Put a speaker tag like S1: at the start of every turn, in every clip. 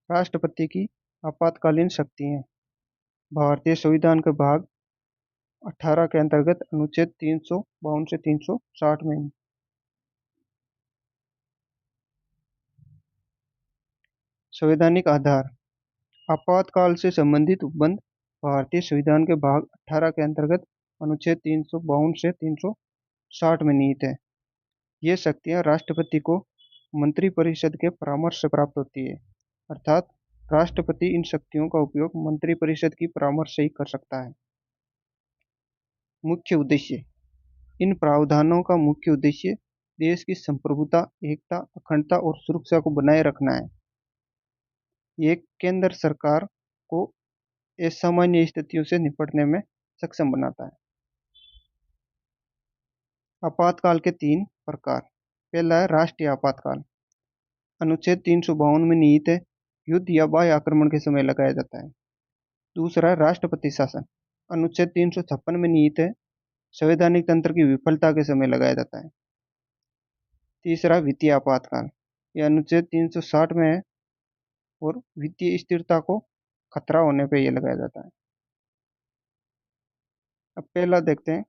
S1: राष्ट्रपति की आपातकालीन शक्तियाँ। भारतीय संविधान के भाग 18 के अंतर्गत अनुच्छेद 352 से 360 में संवैधानिक आधार। आपातकाल से संबंधित उपबंध भारतीय संविधान के भाग 18 के अंतर्गत अनुच्छेद 352 से 360 में निहित है। ये शक्तियां राष्ट्रपति को मंत्रिपरिषद के परामर्श से प्राप्त होती है, अर्थात राष्ट्रपति इन शक्तियों का उपयोग मंत्रिपरिषद की परामर्श से ही कर सकता है। मुख्य उद्देश्य। इन प्रावधानों का मुख्य उद्देश्य देश की संप्रभुता, एकता, अखंडता और सुरक्षा को बनाए रखना है। ये केंद्र सरकार को असामान्य स्थितियों से निपटने में सक्षम बनाता है। आपातकाल के 3 प्रकार। पहला है राष्ट्रीय आपातकाल। अनुच्छेद 352 में निहित है, युद्ध या बाह्य आक्रमण के समय लगाया जाता है। दूसरा है राष्ट्रपति शासन। अनुच्छेद 356 में निहित है, संवैधानिक तंत्र की विफलता के समय लगाया जाता है। तीसरा वित्तीय आपातकाल। यह अनुच्छेद 360 में है और वित्तीय स्थिरता को खतरा होने पर यह लगाया जाता है। अब पहला देखते हैं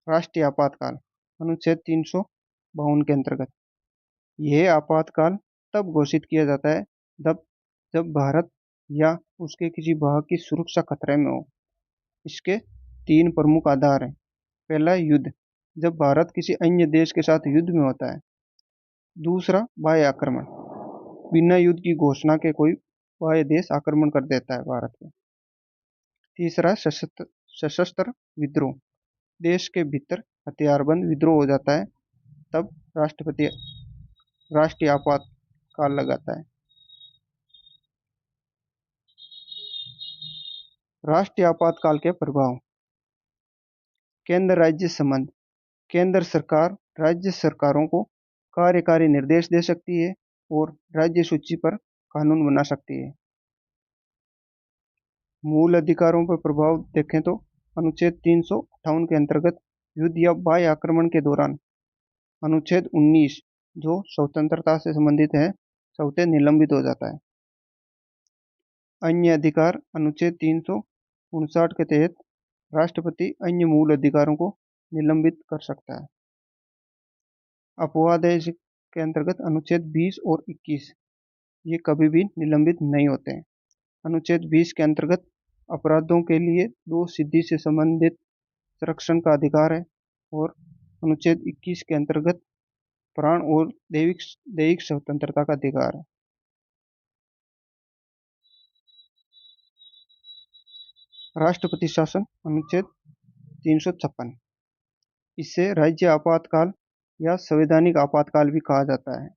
S1: राष्ट्रीय आपातकाल। अनुच्छेद 352 के अंतर्गत यह आपातकाल तब घोषित किया जाता है जब भारत या उसके किसी भाग की सुरक्षा खतरे में हो। इसके 3 प्रमुख आधार हैं। पहला युद्ध, जब भारत किसी अन्य देश के साथ युद्ध में होता है। दूसरा बाह्य आक्रमण, बिना युद्ध की घोषणा के कोई बाह्य देश आक्रमण कर देता है भारत पे। तीसरा सशस्त्र विद्रोह, देश के भीतर हथियारबंद विद्रोह हो जाता है, तब राष्ट्रपति राष्ट्रीय आपातकाल लगाता है। राष्ट्रीय आपातकाल के प्रभाव। केंद्र राज्य संबंध। केंद्र सरकार राज्य सरकारों को कार्यकारी निर्देश दे सकती है और राज्य सूची पर कानून बना सकती है। मूल अधिकारों पर प्रभाव देखें तो अनुच्छेद 358 के अंतर्गत युद्ध या बाह्य आक्रमण के दौरान अनुच्छेद 19 जो स्वतंत्रता से संबंधित है, स्वतः निलंबित हो जाता है। अन्य अधिकार। अनुच्छेद 359 के तहत राष्ट्रपति अन्य मूल अधिकारों को निलंबित कर सकता है। अपवाद के अंतर्गत अनुच्छेद 20 और 21 ये कभी भी निलंबित नहीं होते हैं। अनुच्छेद 20 के अंतर्गत अपराधों के लिए 2 सिद्धि से संबंधित संरक्षण का अधिकार है और अनुच्छेद 21 के अंतर्गत प्राण और दैहिक स्वतंत्रता का अधिकार है। राष्ट्रपति शासन। अनुच्छेद 356, इसे राज्य आपातकाल या संवैधानिक आपातकाल भी कहा जाता है।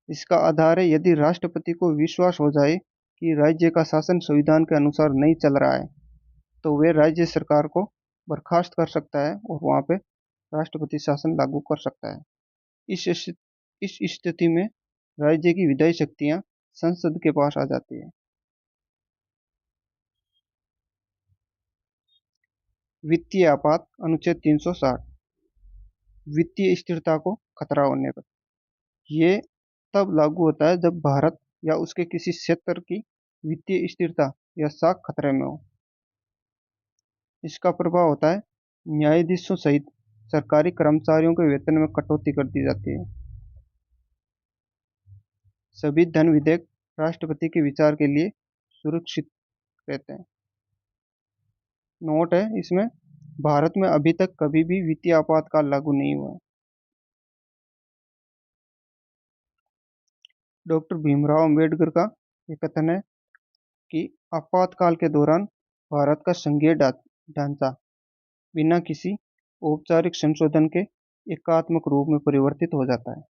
S1: इसका आधार है, यदि राष्ट्रपति को विश्वास हो जाए कि राज्य का शासन संविधान के अनुसार नहीं चल रहा है, तो वे राज्य सरकार को बर्खास्त कर सकता है और वहां पे राष्ट्रपति शासन लागू कर सकता है। इस स्थिति में राज्य की विधायी शक्तियां संसद के पास आ जाती है। वित्तीय आपात। अनुच्छेद 360, वित्तीय स्थिरता को खतरा होने पर यह तब लागू होता है जब भारत या उसके किसी क्षेत्र की वित्तीय स्थिरता या साख खतरे में हो। इसका प्रभाव होता है न्यायाधीशों सहित सरकारी कर्मचारियों के वेतन में कटौती कर दी जाती है। सभी धन विधेयक राष्ट्रपति के विचार के लिए सुरक्षित रहते हैं। नोट है इसमें, भारत में अभी तक कभी भी वित्तीय आपातकाल लागू नहीं हुआ है। डॉक्टर भीमराव अंबेडकर का ये कथन है कि आपातकाल के दौरान भारत का संघीय ढांचा बिना किसी औपचारिक संशोधन के एकात्मक रूप में परिवर्तित हो जाता है।